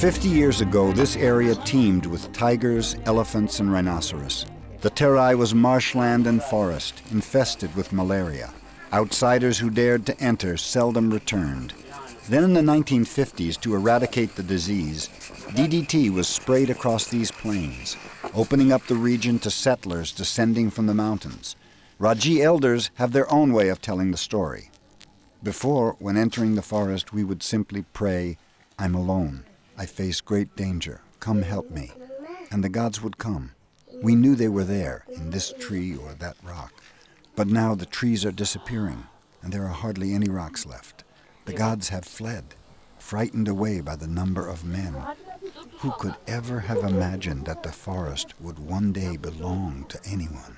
50 years ago, this area teemed with tigers, elephants, and rhinoceros. The Terai was marshland and forest, infested with malaria. Outsiders who dared to enter seldom returned. Then in the 1950s, to eradicate the disease, DDT was sprayed across these plains, opening up the region to settlers descending from the mountains. Raji elders have their own way of telling the story. Before, when entering the forest, we would simply pray, "I'm alone. I face great danger. Come help me." And the gods would come. We knew they were there, in this tree or that rock. But now the trees are disappearing, and there are hardly any rocks left. The gods have fled, frightened away by the number of men. Who could ever have imagined that the forest would one day belong to anyone?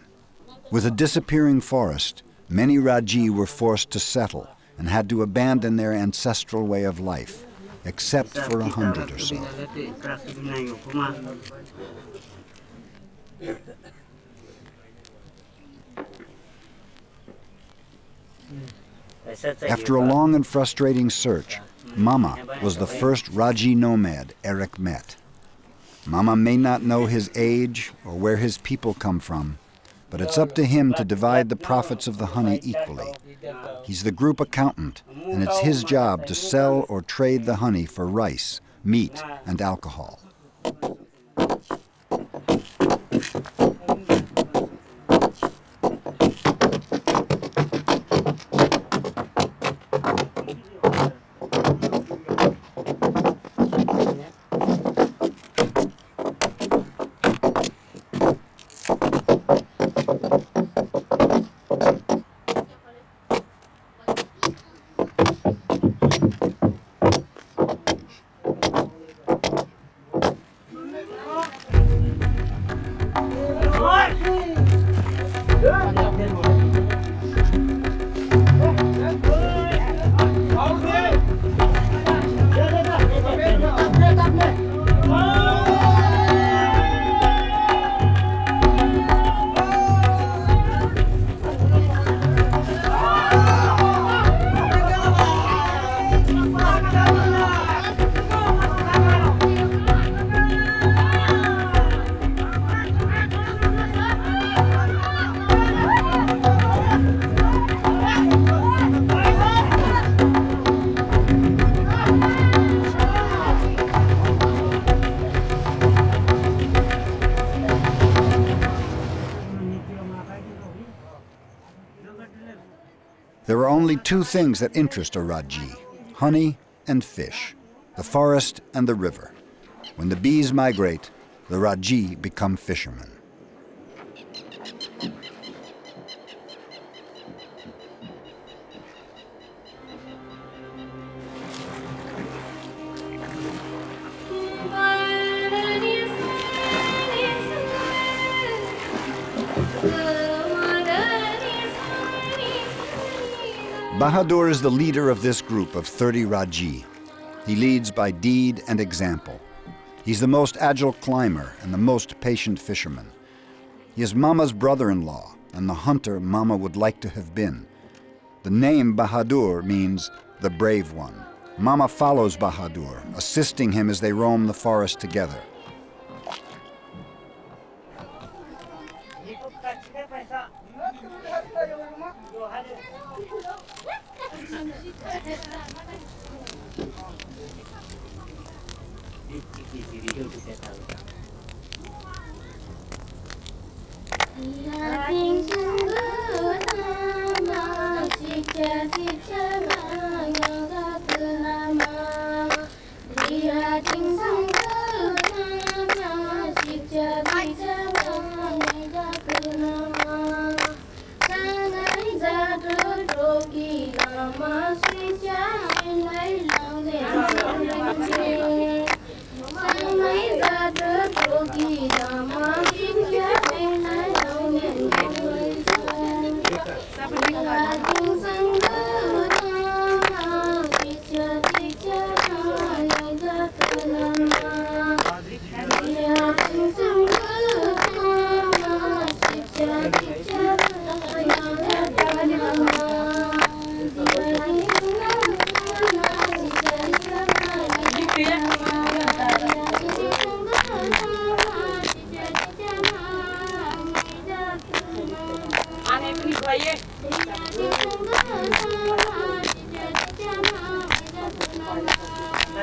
With a disappearing forest, many Raji were forced to settle and had to abandon their ancestral way of life, except for 100 or so. After a long and frustrating search, Mama was the first Raji nomad Eric met. Mama may not know his age or where his people come from, but it's up to him to divide the profits of the honey equally. He's the group accountant, and it's his job to sell or trade the honey for rice, meat, and alcohol. There are only two things that interest a Raji: honey and fish, the forest and the river. When the bees migrate, the Raji become fishermen. Bahadur is the leader of this group of 30 Raji. He leads by deed and example. He's the most agile climber and the most patient fisherman. He is Mama's brother-in-law and the hunter Mama would like to have been. The name Bahadur means the brave one. Mama follows Bahadur, assisting him as they roam the forest together.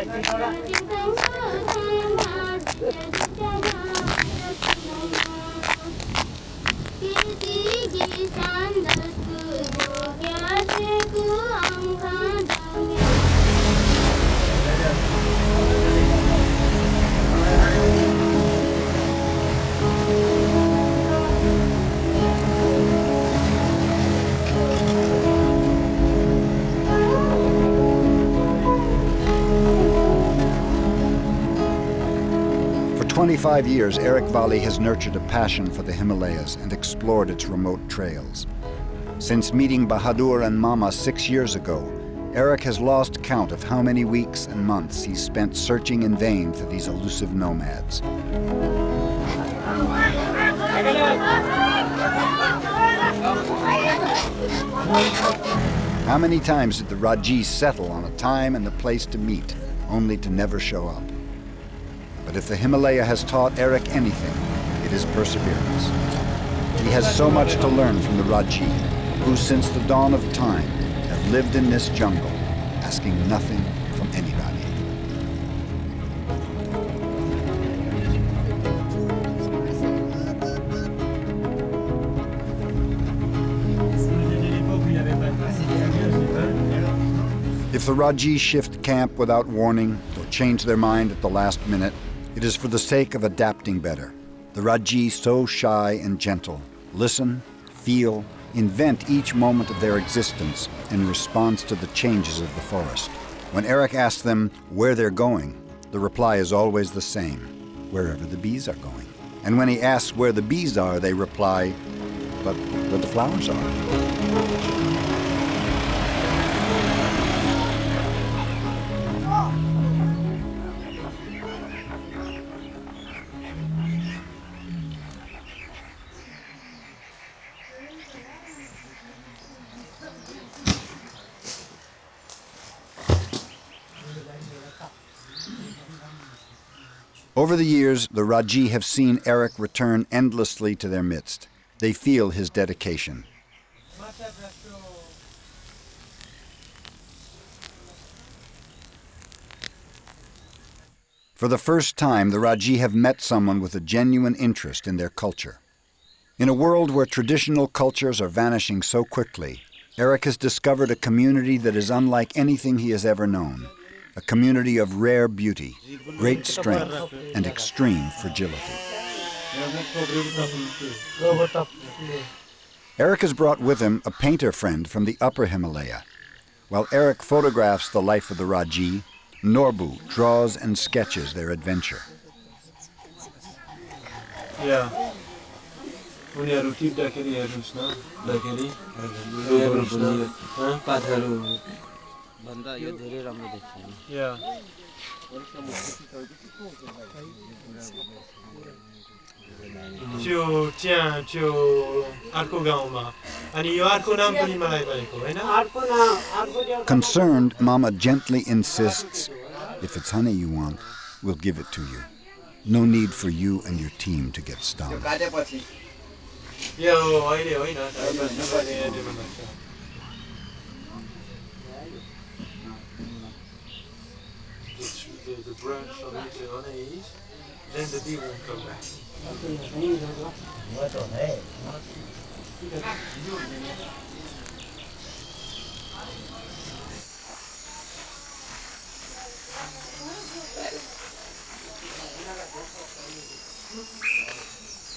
For 25 years, Eric Valli has nurtured a passion for the Himalayas and explored its remote trails. Since meeting Bahadur and Mama 6 years ago, Eric has lost count of how many weeks and months he's spent searching in vain for these elusive nomads. How many times did the Raji settle on a time and a place to meet, only to never show up? But if the Himalaya has taught Eric anything, it is perseverance. He has so much to learn from the Raji, who since the dawn of time have lived in this jungle, asking nothing from anybody. If the Raji shift camp without warning or change their mind at the last minute, it is for the sake of adapting better. The Raji, so shy and gentle, listen, feel, invent each moment of their existence in response to the changes of the forest. When Eric asks them where they're going, the reply is always the same: wherever the bees are going. And when he asks where the bees are, they reply, but where the flowers are. Over the years, the Raji have seen Eric return endlessly to their midst. They feel his dedication. For the first time, the Raji have met someone with a genuine interest in their culture. In a world where traditional cultures are vanishing so quickly, Eric has discovered a community that is unlike anything he has ever known. A community of rare beauty, great strength, and extreme fragility. Eric has brought with him a painter friend from the upper Himalaya. While Eric photographs the life of the Raji, Norbu draws and sketches their adventure. Yeah. Yeah. Concerned, Mama gently insists, if it's honey you want, we'll give it to you. No need for you and your team to get stung. The branch on it on it, then the bee won't come back.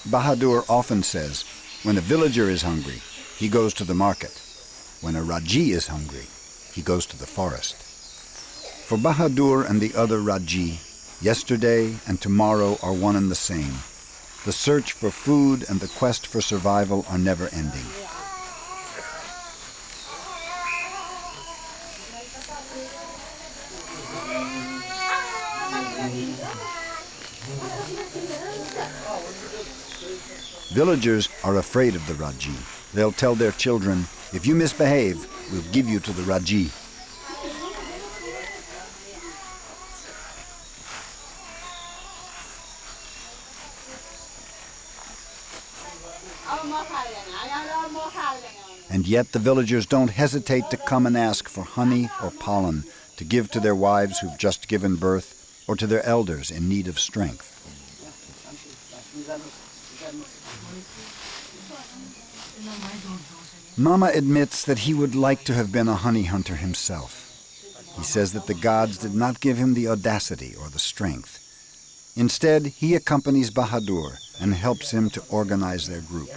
Bahadur often says, when a villager is hungry, he goes to the market. When a Raji is hungry, he goes to the forest. For Bahadur and the other Raji, yesterday and tomorrow are one and the same. The search for food and the quest for survival are never ending. Villagers are afraid of the Raji. They'll tell their children, if you misbehave, we'll give you to the Raji. And yet the villagers don't hesitate to come and ask for honey or pollen to to give to their wives who've just given birth or to their elders in need of strength. Mama admits that he would like to have been a honey hunter himself. He says that the gods did not give him the audacity or the strength. Instead, he accompanies Bahadur and helps him to organize their group.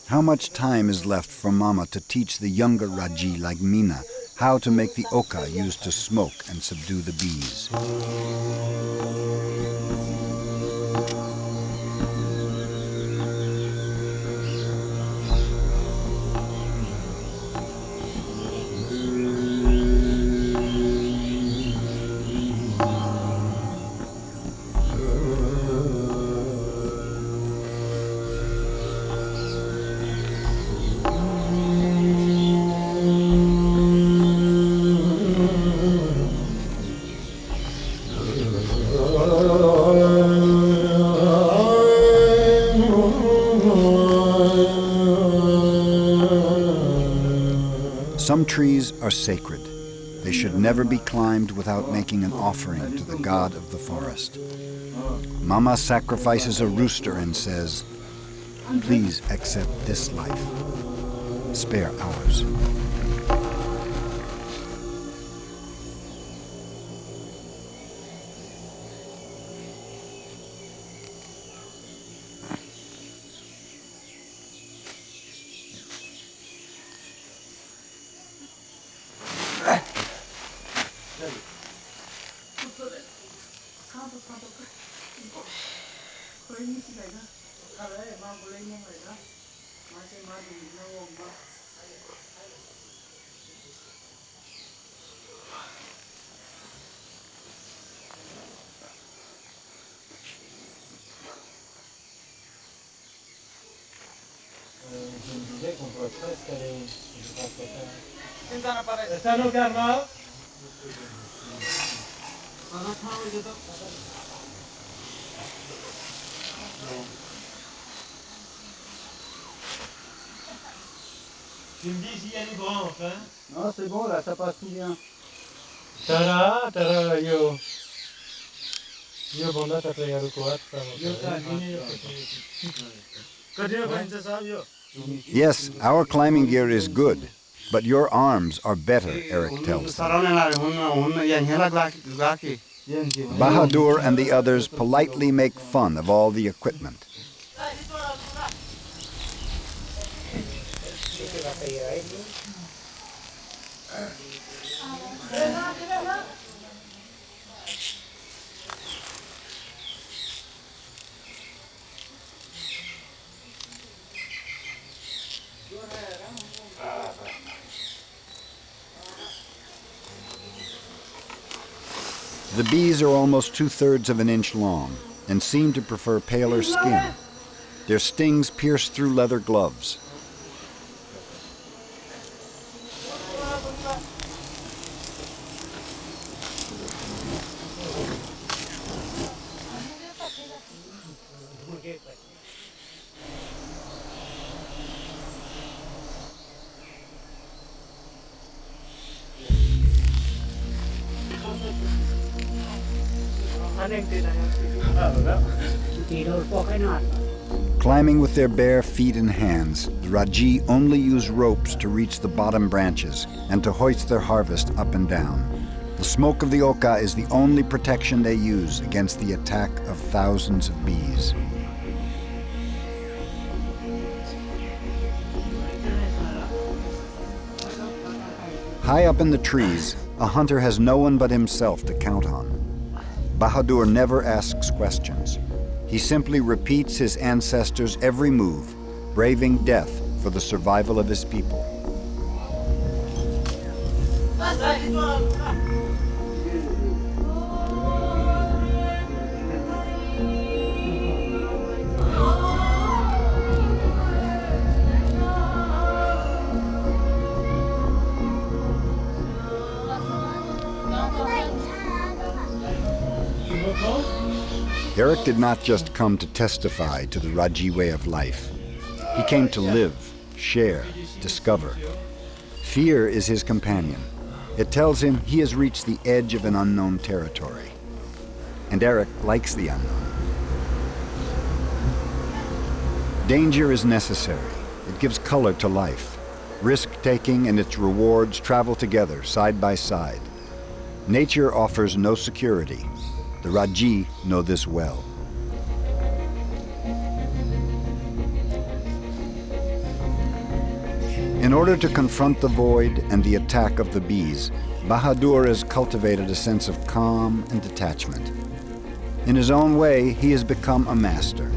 How much time is left for Mama to teach the younger Raji like Meena how to make the oka used to smoke and subdue the bees? Some trees are sacred. They should never be climbed without making an offering to the god of the forest. Mama sacrifices a rooster and says, "Please accept this life. Spare ours." Tu me dis s'il y a une branche, hein? Non, c'est bon, là, ça passe tout bien. Terai, yo. Yo, bonda tatra yaru kuat. Yes, our climbing gear is good, but your arms are better, Eric tells them. Bahadur and the others politely make fun of all the equipment. The bees are almost 2/3 of an inch long and seem to prefer paler skin. Their stings pierce through leather gloves. Climbing with their bare feet and hands, the Raji only use ropes to reach the bottom branches and to hoist their harvest up and down. The smoke of the oka is the only protection they use against the attack of thousands of bees. High up in the trees, a hunter has no one but himself to count on. Bahadur never asks questions. He simply repeats his ancestors' every move, braving death for the survival of his people. Eric did not just come to testify to the Raji way of life. He came to live, share, discover. Fear is his companion. It tells him he has reached the edge of an unknown territory. And Eric likes the unknown. Danger is necessary. It gives color to life. Risk-taking and its rewards travel together, side by side. Nature offers no security. The Raji know this well. In order to confront the void and the attack of the bees, Bahadur has cultivated a sense of calm and detachment. In his own way, he has become a master.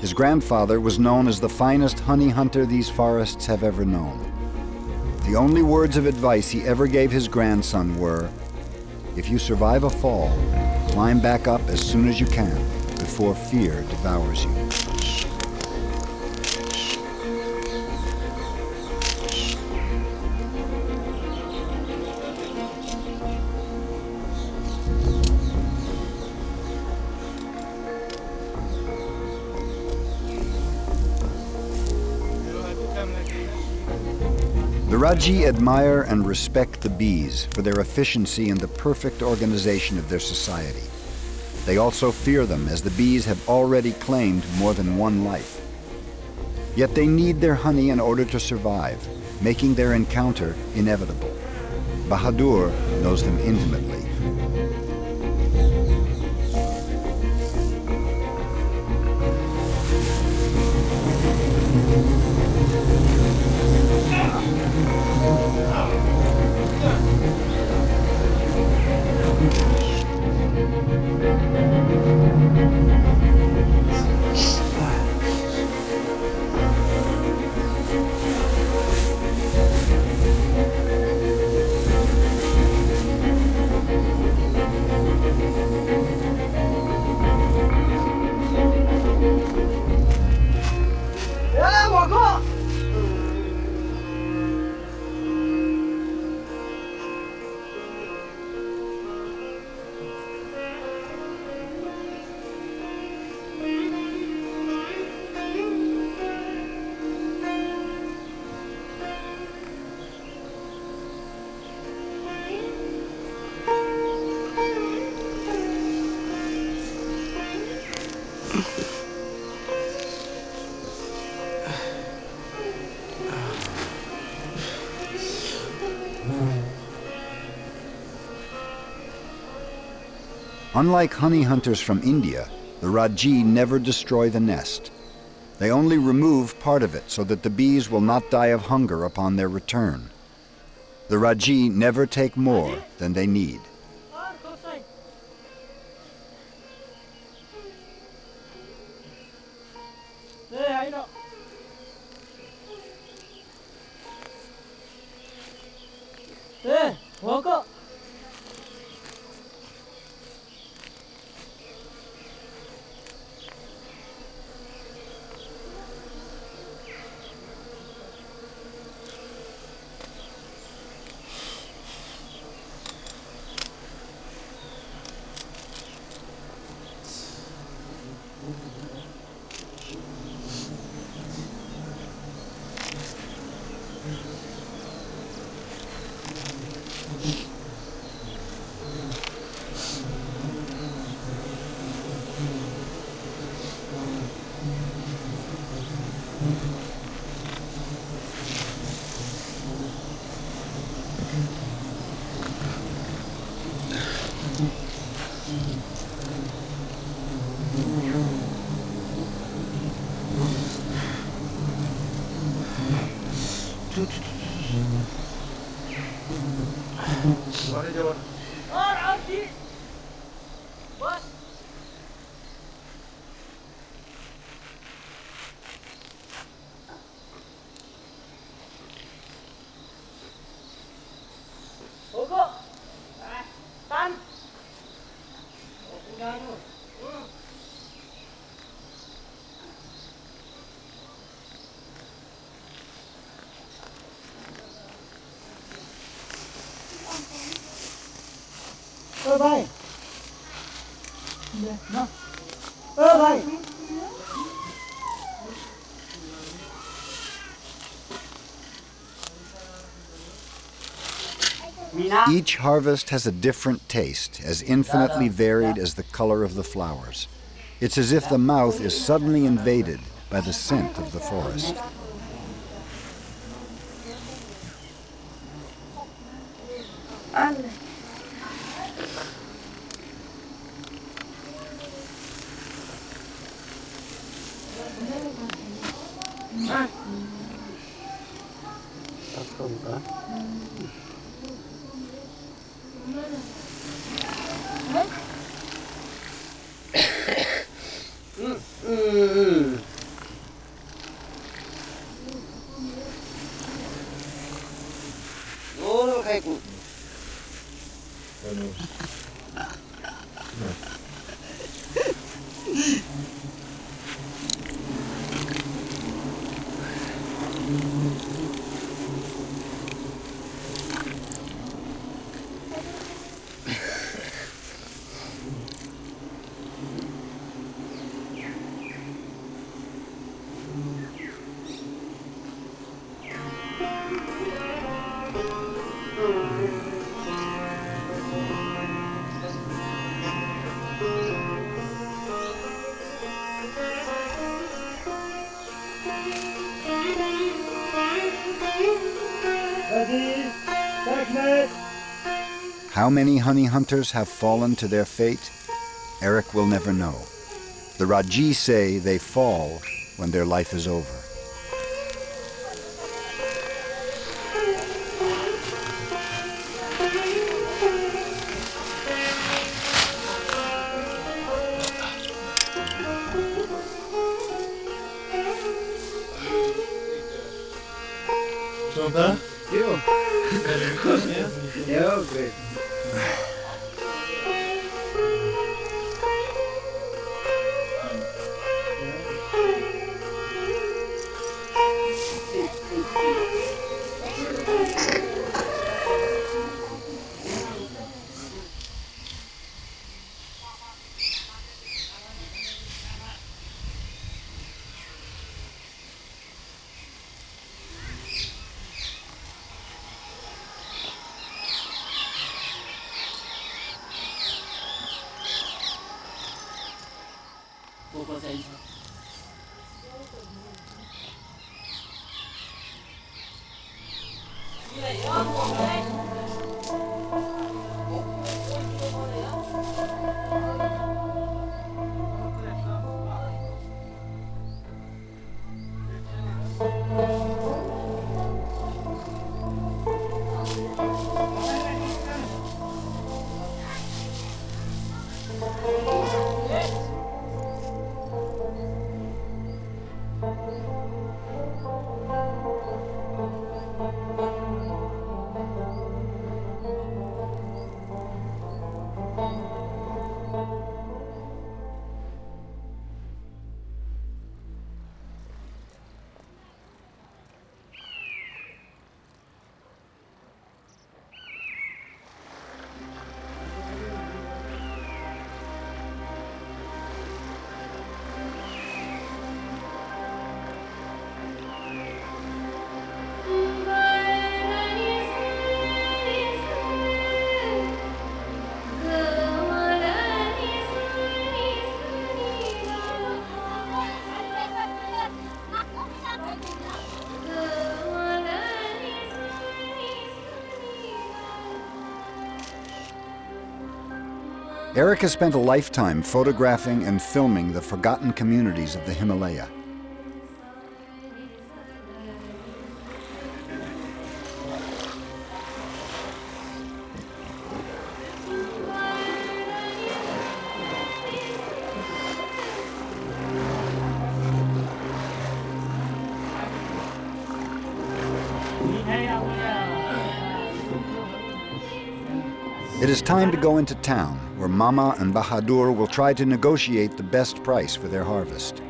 His grandfather was known as the finest honey hunter these forests have ever known. The only words of advice he ever gave his grandson were, "If you survive a fall, climb back up as soon as you can before fear devours you." The Raji admire and respect the bees for their efficiency and the perfect organization of their society. They also fear them, as the bees have already claimed more than one life. Yet they need their honey in order to survive, making their encounter inevitable. Bahadur knows them intimately. Unlike honey hunters from India, the Raji never destroy the nest. They only remove part of it so that the bees will not die of hunger upon their return. The Raji never take more than they need. भाई ना भाई Each harvest has a different taste, as infinitely varied as the color of the flowers. It's as if the mouth is suddenly invaded by the scent of the forest. Raji, technique. How many honey hunters have fallen to their fate? Eric will never know. The Raji say they fall when their life is over. Santa? Jo. Ja, great. Eric has spent a lifetime photographing and filming the forgotten communities of the Himalaya. It is time to go into town, where Mama and Bahadur will try to negotiate the best price for their harvest.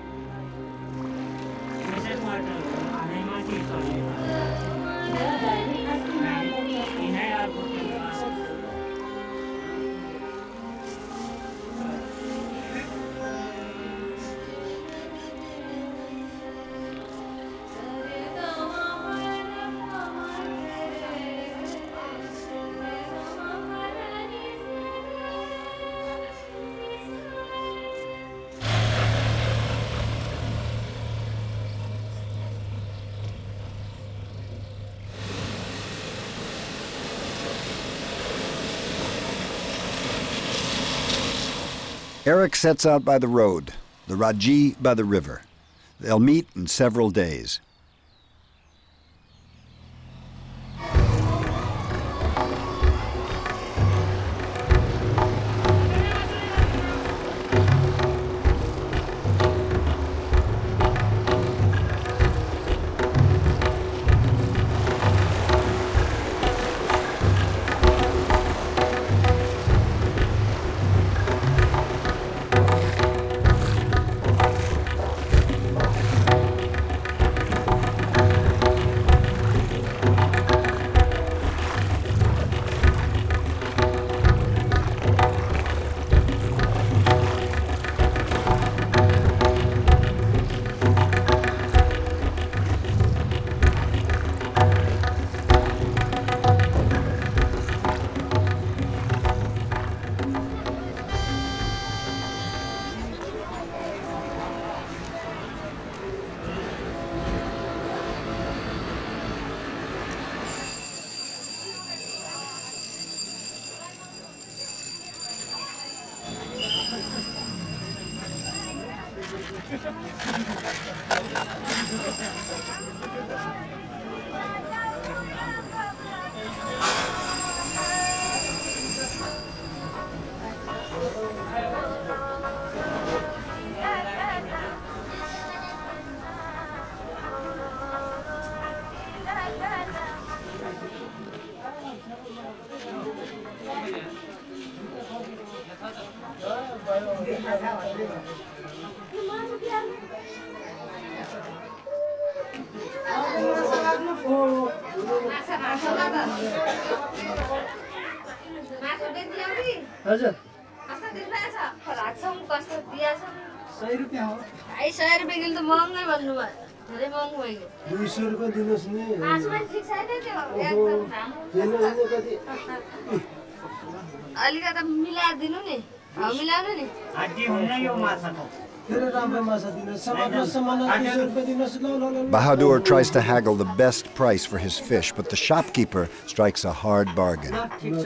Eric sets out by the road, the Raji by the river. They'll meet in several days. हजुर 100 रुपैयाँ हो 100 रुपैयाँ kilo त महँगै भन्नु भयो धेरै महँगो भयो 200 रुपैयाँ दिनुस् नि मासु पनि ठिक छैन त्यो एकदम राम्रो अलिकति मिलाएर दिनु नि मिलाउनु नि हड्डी हुन्न यो माछाको धेरै राम्रो माछा दिनुस् सामान 200 रुपैयाँ दिनुस् ल Bahadur tries to haggle the best price for his fish, but the shopkeeper strikes a hard bargain. ठिक छ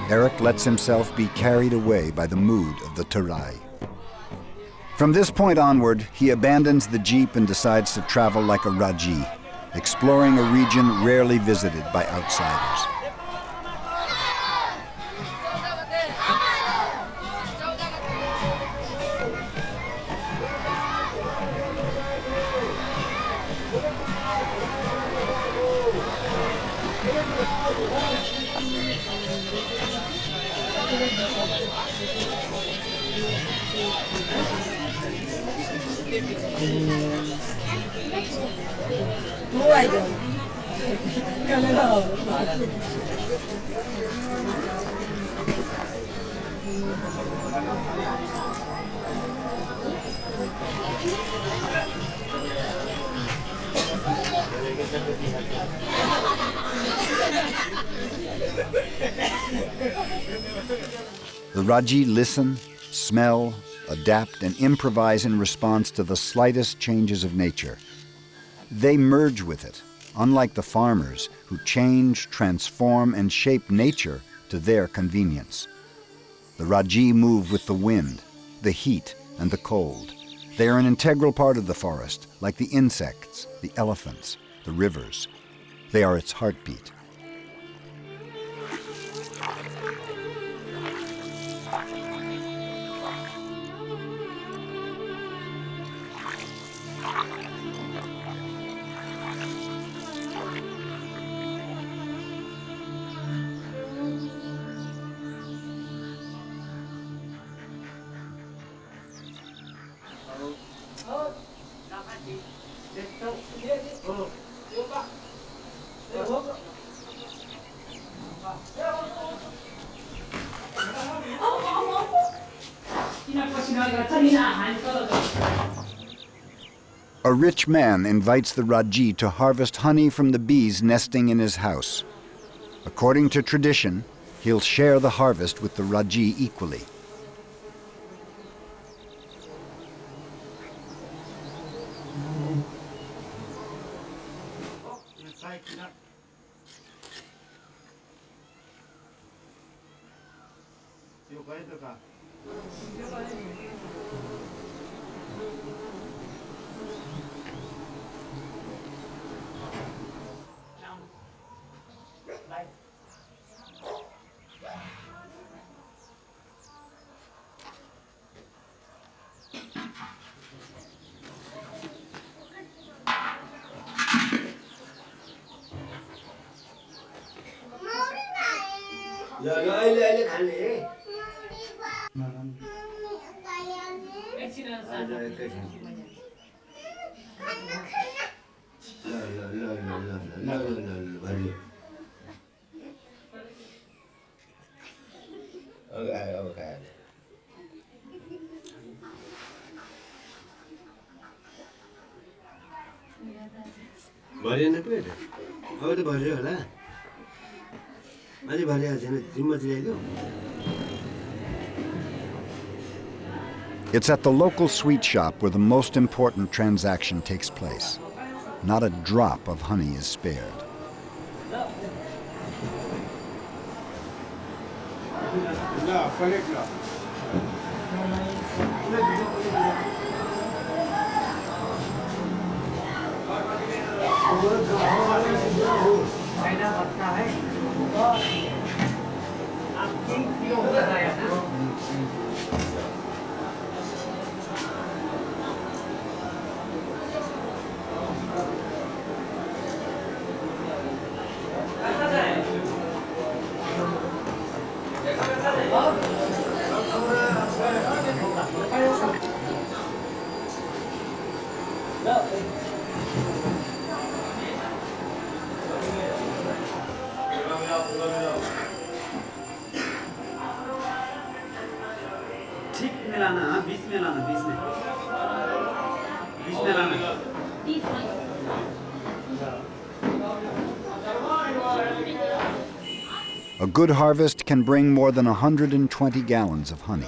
Eric lets himself be carried away by the mood of the Terai. From this point onward, he abandons the jeep and decides to travel like a Raji, exploring a region rarely visited by outsiders. The Raji listen, smell, adapt, and improvise in response to the slightest changes of nature. They merge with it, unlike the farmers who change, transform, and shape nature to their convenience. The Raji move with the wind, the heat, and the cold. They are an integral part of the forest, like the insects, the elephants, the rivers. They are its heartbeat. A rich man invites the Raji to harvest honey from the bees nesting in his house. According to tradition, he'll share the harvest with the Raji equally. It's at the local sweet shop where the most important transaction takes place. Not a drop of honey is spared. A good harvest can bring more than 120 gallons of honey.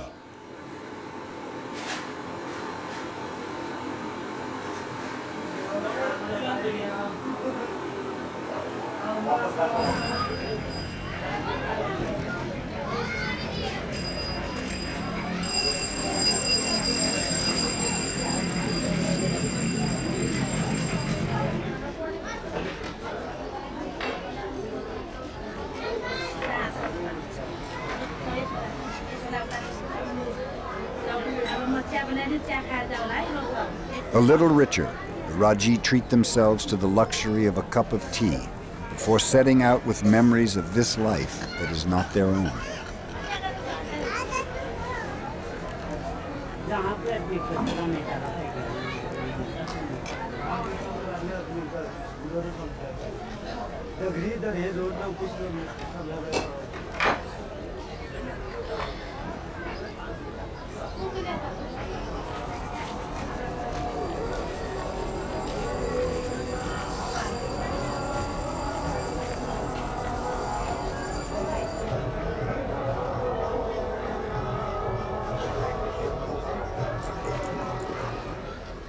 A little richer, the Raji treat themselves to the luxury of a cup of tea before setting out with memories of this life that is not their own.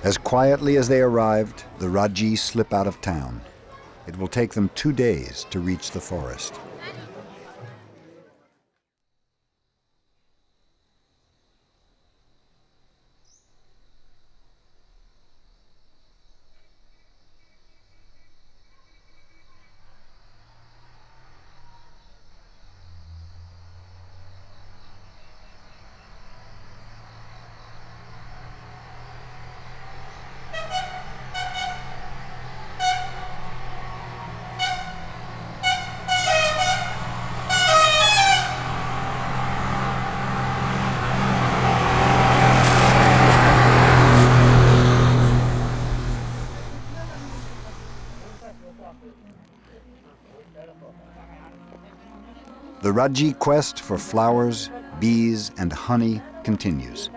As quietly as they arrived, the Raji slip out of town. It will take them 2 days to reach the forest. The Raji quest for flowers, bees, and honey continues.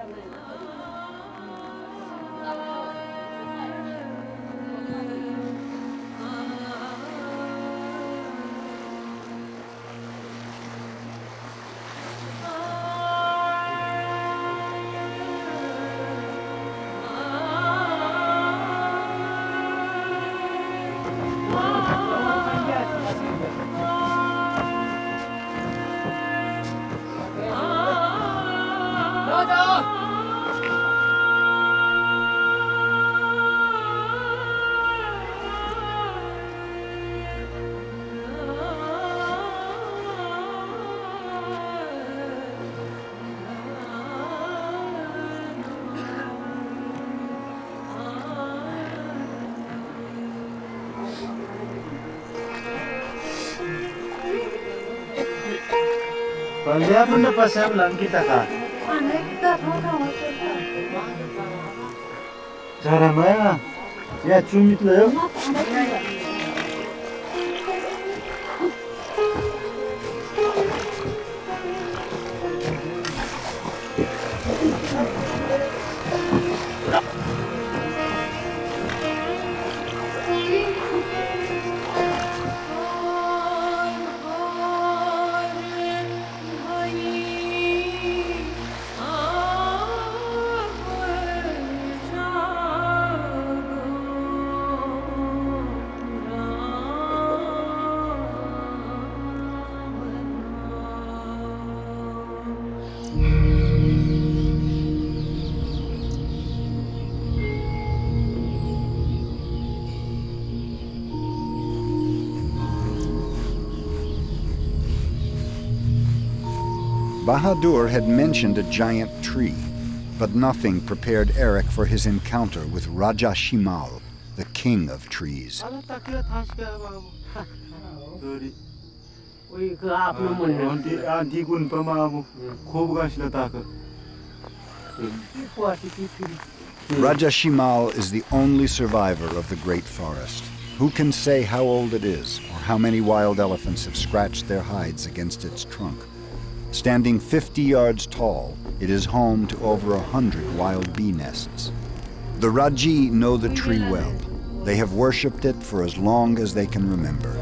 ल्याएको न पसाम लं kita ka. Cara maya. Ya cumit lo. Bahadur had mentioned a giant tree, but nothing prepared Eric for his encounter with Raja Himal, the king of trees. Raja Himal is the only survivor of the great forest. Who can say how old it is or how many wild elephants have scratched their hides against its trunk? Standing 50 yards tall, it is home to over 100 wild bee nests. The Raji know the tree well. They have worshipped it for as long as they can remember.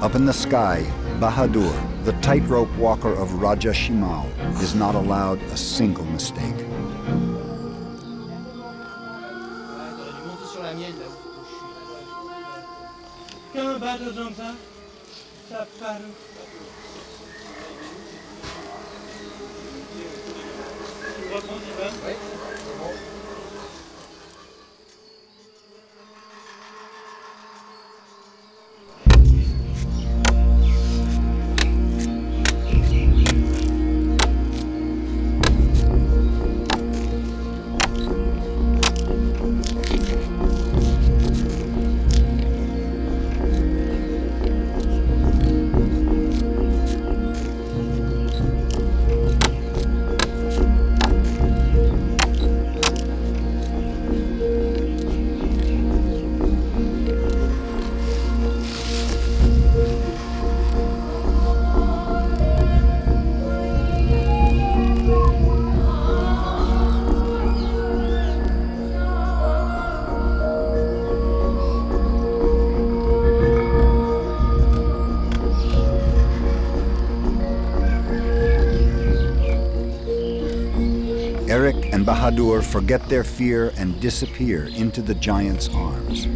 Up in the sky, Bahadur, the tightrope walker of Raja Shimal, is not allowed a single mistake. Eric and Bahadur forget their fear and disappear into the giant's arms.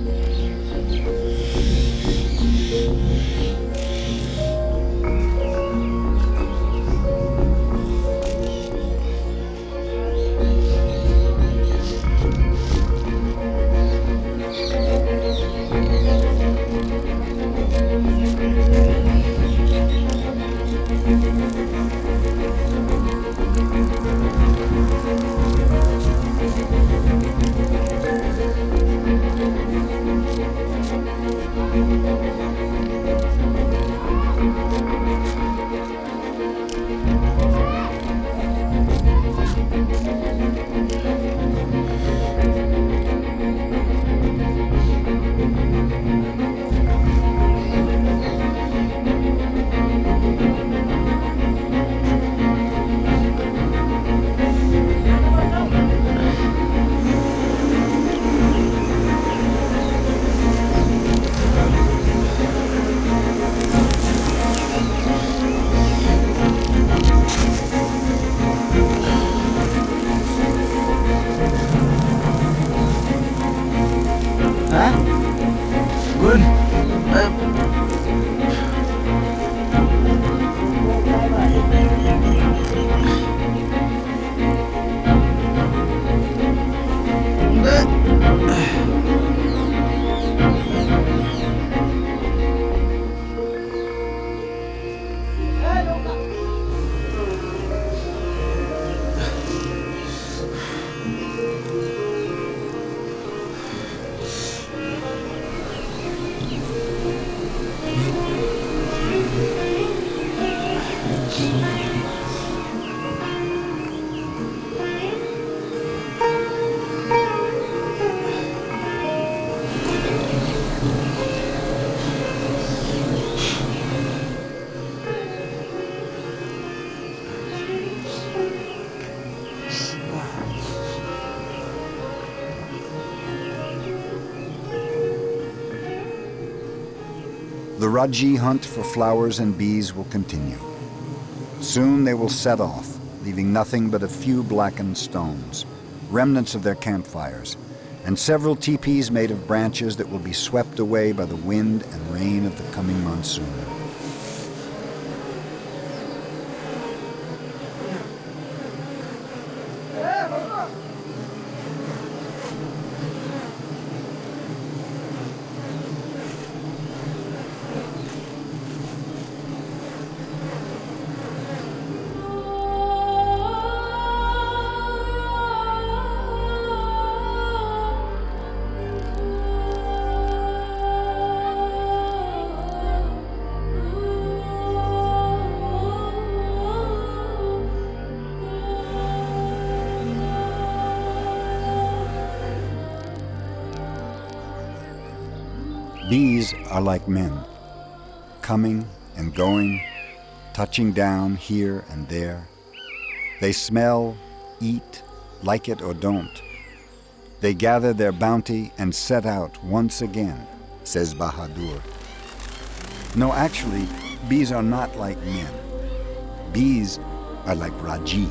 The Raji hunt for flowers and bees will continue. Soon they will set off, leaving nothing but a few blackened stones, remnants of their campfires, and several teepees made of branches that will be swept away by the wind and rain of the coming monsoon. These are like men, coming and going, touching down here and there. They smell, eat, like it or don't. They gather their bounty and set out once again, says Bahadur. No, actually, bees are not like men. Bees are like Raji.